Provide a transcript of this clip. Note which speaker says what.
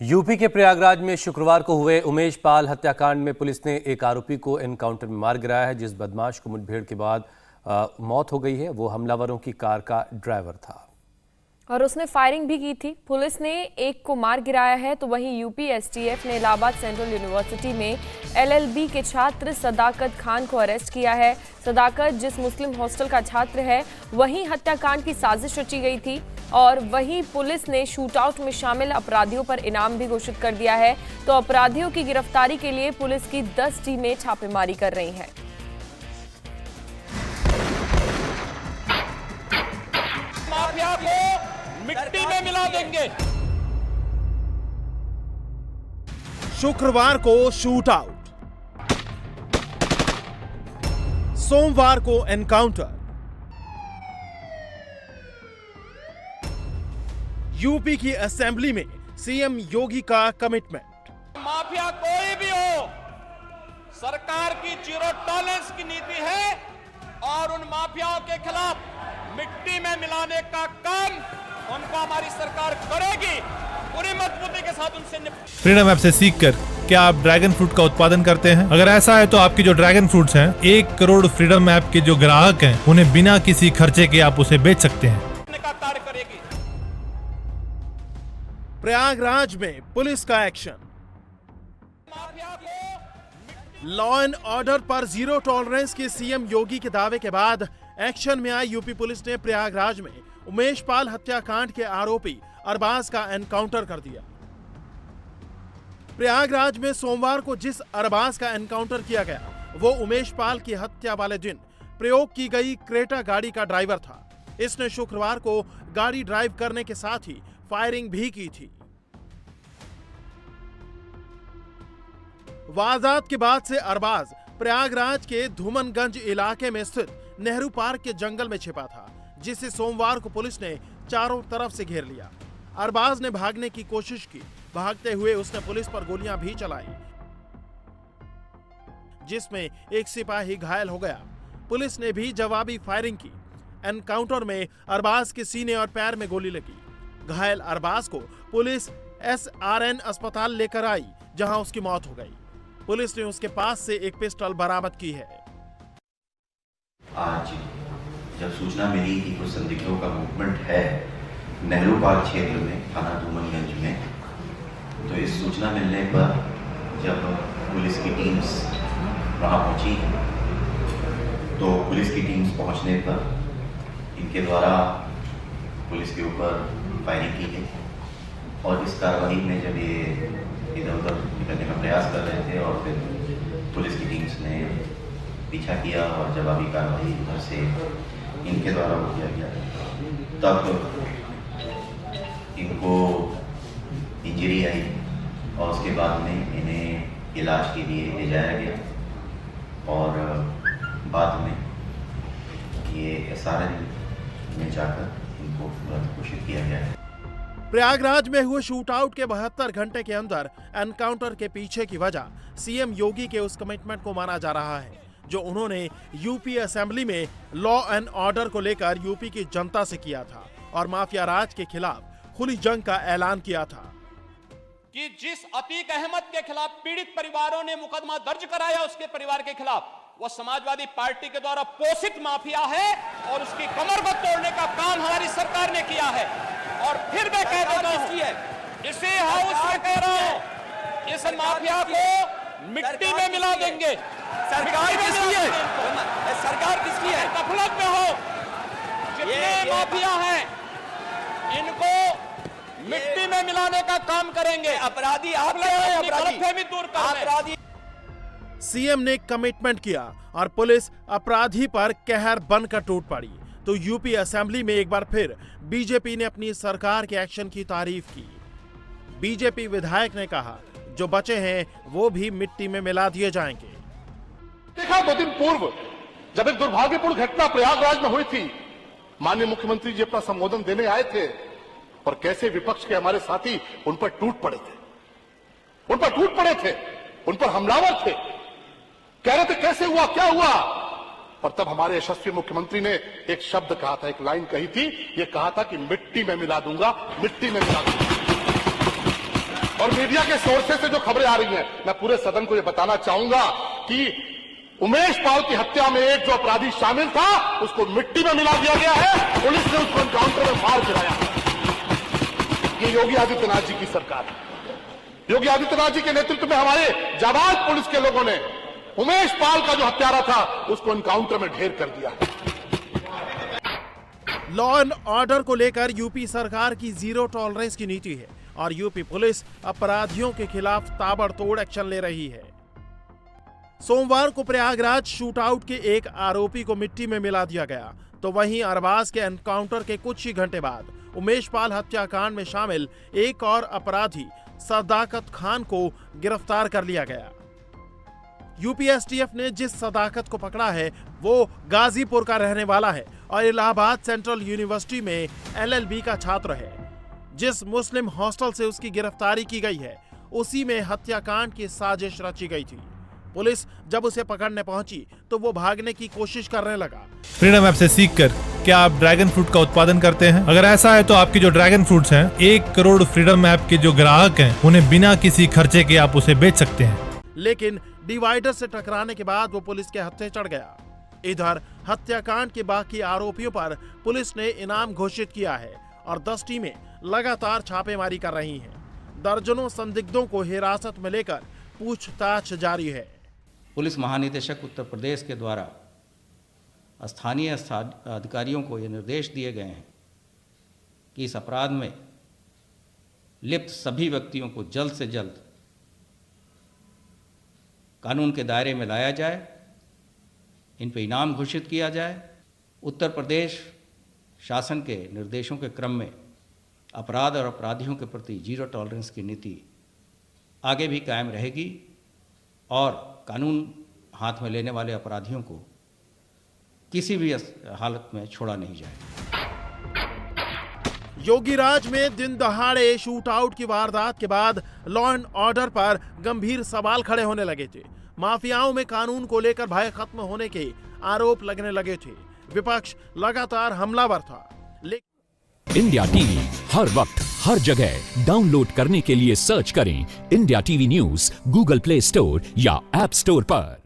Speaker 1: UP के प्रयागराज में शुक्रवार को हुए उमेश पाल हत्याकांड में पुलिस ने एक आरोपी को एनकाउंटर में मार गिराया है। जिस बदमाश को मुठभेड़ के बाद मौत हो गई है वो हमलावरों की कार का ड्राइवर था
Speaker 2: और उसने फायरिंग भी की थी। पुलिस ने एक को मार गिराया है तो वहीं यूपी एसटीएफ ने इलाहाबाद सेंट्रल यूनिवर्सिटी में एलएलबी के छात्र सदाकत खान को अरेस्ट किया है। सदाकत जिस मुस्लिम हॉस्टल का छात्र है वहीं हत्याकांड की साजिश रची गई थी और वहीं पुलिस ने शूटआउट में शामिल अपराधियों पर इनाम भी घोषित कर दिया है। तो अपराधियों की गिरफ्तारी के लिए पुलिस की 10 टीमें छापेमारी कर रही हैं।
Speaker 3: माफिया को मिट्टी में मिला देंगे।
Speaker 4: शुक्रवार को शूट आउट, सोमवार को एनकाउंटर। यूपी की असेंबली में सीएम योगी का कमिटमेंट।
Speaker 3: माफिया कोई भी हो, सरकार की जीरो टॉलरेंस की नीति है और उन माफियाओं के खिलाफ मिट्टी में मिलाने का काम उनको हमारी सरकार करेगी। पूरी मजबूती के साथ उनसे
Speaker 5: फ्रीडम ऐप से सीखकर क्या आप ड्रैगन फ्रूट का उत्पादन करते हैं? अगर ऐसा है तो आपकी जो ड्रैगन फ्रूट्स हैं 1 करोड़ फ्रीडम ऐप के जो ग्राहक हैं उन्हें बिना किसी खर्चे के आप उसे बेच सकते हैं।
Speaker 3: का कार्य करेगी।
Speaker 4: प्रयागराज में पुलिस का एक्शन।
Speaker 3: माफिया को
Speaker 4: लॉ एंड ऑर्डर पर जीरो टॉलरेंस के सीएम योगी के दावे के बाद एक्शन में आई यूपी पुलिस ने प्रयागराज में उमेश पाल हत्याकांड के आरोपी अरबाज का एनकाउंटर कर दिया। प्रयागराज में सोमवार को जिस अरबाज का एनकाउंटर किया गया वो उमेश पाल की हत्या वाले दिन प्रयोग की गई क्रेटा गाड़ी का ड्राइवर था। इसने शुक्रवार को गाड़ी ड्राइव करने के साथ ही फायरिंग भी की थी। वारदात के बाद से अरबाज प्रयागराज के धूमनगंज इलाके में स्थित नेहरू पार्क के जंगल में छिपा था, जिसे सोमवार को पुलिस ने चारों तरफ से घेर लिया। अरबाज ने भागने की कोशिश की। भागते हुए उसने पुलिस पर गोलियां भी चलाई, जिसमें एक सिपाही घायल हो गया। पुलिस ने भी जवाबी फायरिंग की। एनकाउंटर में अरबाज के सीने और पैर में गोली लगी। घायल अरबाज को पुलिस SRN अस्पताल लेकर आई, जहां उसकी मौत हो गई। पुलिस ने उसके पास से एक पिस्टल बरामद की है।
Speaker 6: आज जब सूचना मिली कि कुछ संदिग्धों का मूवमेंट है नेहरू पार्क क्षेत्र में, थाना धूमनगंज में, तो इस सूचना मिलने पर जब पुलिस की टीम्स वहां पहुंची तो पुलिस की टीम्स पहुंचने पर इनके द्वारा पुलिस के ऊपर फायरिंग की गई और इस कार्रवाई में जब ये इधर उधर निकलने का प्रयास कर रहे थे और फिर पुलिस की टीम्स ने पीछा किया और जवाबी कार्रवाई उधर से इनके द्वारा वो किया गया, तब इनको इंजरी आई और उसके बाद में इन्हें इलाज के लिए ले जाया गया और बाद में ये SRN में जाकर इनको तुरंत घोषित किया गया है।
Speaker 4: प्रयागराज में हुए शूटआउट के 72 घंटे के अंदर एनकाउंटर के पीछे की वजह सीएम योगी के उस कमिटमेंट को माना जा रहा है जो उन्होंने यूपी असेंबली में लॉ एंड ऑर्डर को लेकर यूपी की जनता से किया था और माफिया राज के खिलाफ खुली जंग का ऐलान किया था।
Speaker 3: कि जिस अतीक अहमद के खिलाफ पीड़ित परिवारों ने मुकदमा दर्ज कराया उसके परिवार के खिलाफ, वो समाजवादी पार्टी के द्वारा पोषित माफिया है और उसकी कमरबंद तोड़ने का काम हमारी सरकार ने किया है। और फिर मैं कह देता हूं, इसी हाउस में कह रहा हूं, इस माफिया को मिट्टी में मिला देंगे। सरकार किसकी है? सरकार किसकी है? गफलत में हो जितने माफिया हैं इनको मिट्टी में मिलाने का काम करेंगे। अपराधी आप लोग, अपराधी दूर कर।
Speaker 4: सीएम ने कमिटमेंट किया और पुलिस अपराधी पर कहर बनकर टूट पड़ी। तो यूपी असेंबली में एक बार फिर बीजेपी ने अपनी सरकार के एक्शन की तारीफ की। बीजेपी विधायक ने कहा जो बचे हैं वो भी मिट्टी में मिला दिए जाएंगे।
Speaker 7: देखा 2 दिन पूर्व जब एक दुर्भाग्यपूर्ण घटना प्रयागराज में हुई थी, माननीय मुख्यमंत्री जी अपना संबोधन देने आए थे और कैसे विपक्ष के हमारे साथी उन पर टूट पड़े थे, उन पर हमलावर थे, कह रहे थे कैसे हुआ, क्या हुआ। और तब हमारे यशस्वी मुख्यमंत्री ने एक शब्द कहा था, एक लाइन कही थी, ये कहा था कि मिट्टी में मिला दूंगा, मिट्टी में मिला दूंगा। और मीडिया के सोर्सेज से जो खबरें आ रही हैं, मैं पूरे सदन को यह बताना चाहूंगा कि उमेश पाल की हत्या में एक जो अपराधी शामिल था उसको मिट्टी में मिला दिया गया है, पुलिस ने उसको एनकाउंटर में मार गिराया। ये योगी आदित्यनाथ जी की सरकार है। योगी आदित्यनाथ जी के नेतृत्व में हमारे जाबाज पुलिस के लोगों ने उमेश पाल का जो हत्यारा था उसको एनकाउंटर में ढेर कर दिया है।
Speaker 4: लॉ एंड ऑर्डर को लेकर यूपी सरकार की जीरो टॉलरेंस की नीति है और यूपी पुलिस अपराधियों के खिलाफ ताबड़तोड़ एक्शन ले रही है। सोमवार को प्रयागराज शूटआउट के एक आरोपी को मिट्टी में मिला दिया गया, तो वहीं अरबाज के एनकाउंटर के कुछ ही घंटे बाद उमेश पाल हत्याकांड में शामिल एक और अपराधी सदाकत खान को गिरफ्तार कर लिया गया। यूपी एसटीएफ ने जिस सदाकत को पकड़ा है वो गाजीपुर का रहने वाला है और इलाहाबाद सेंट्रल यूनिवर्सिटी में एलएलबी का छात्र है। जिस मुस्लिम हॉस्टल से उसकी गिरफ्तारी की गई है उसी में हत्याकांड की साजिश रची गई थी। पुलिस जब उसे पकड़ने पहुंची तो वो भागने की कोशिश करने लगा।
Speaker 5: फ्रीडम ऐप से सीखकर क्या आप ड्रैगन फ्रूट का उत्पादन करते हैं? अगर ऐसा है तो आपकी जो ड्रैगन फ्रूट्स हैं, 1 करोड़ फ्रीडम ऐप के जो ग्राहक हैं, उन्हें बिना किसी खर्चे के आप उसे बेच सकते हैं।
Speaker 4: लेकिन डिवाइडर से टकराने के बाद वो पुलिस के हत्थे चढ़ गया। इधर हत्याकांड के बाकी आरोपियों पर पुलिस ने इनाम घोषित किया है और 10 टीमें लगातार छापेमारी कर रही हैं। दर्जनों संदिग्धों को हिरासत में लेकर पूछताछ जारी है।
Speaker 8: पुलिस महानिदेशक उत्तर प्रदेश के द्वारा स्थानीय अधिकारियों को ये निर्देश दिए गए हैं कि इस अपराध में लिप्त सभी व्यक्तियों को जल्द से जल्द कानून के दायरे में लाया जाए, इन पर इनाम घोषित किया जाए। उत्तर प्रदेश शासन के निर्देशों के क्रम में अपराध और अपराधियों के प्रति जीरो टॉलरेंस की नीति आगे भी कायम रहेगी और कानून हाथ में लेने वाले अपराधियों को किसी भी हालत में छोड़ा नहीं जाएगा।
Speaker 4: योगीराज में दिन दहाड़े शूटआउट की वारदात के बाद लॉ एंड ऑर्डर पर गंभीर सवाल खड़े होने लगे थे। माफियाओं में कानून को लेकर भय खत्म होने के आरोप लगने लगे थे। विपक्ष लगातार हमलावर था।
Speaker 9: इंडिया टीवी हर वक्त हर जगह डाउनलोड करने के लिए सर्च करें India TV news Google play store या ऐप स्टोर पर।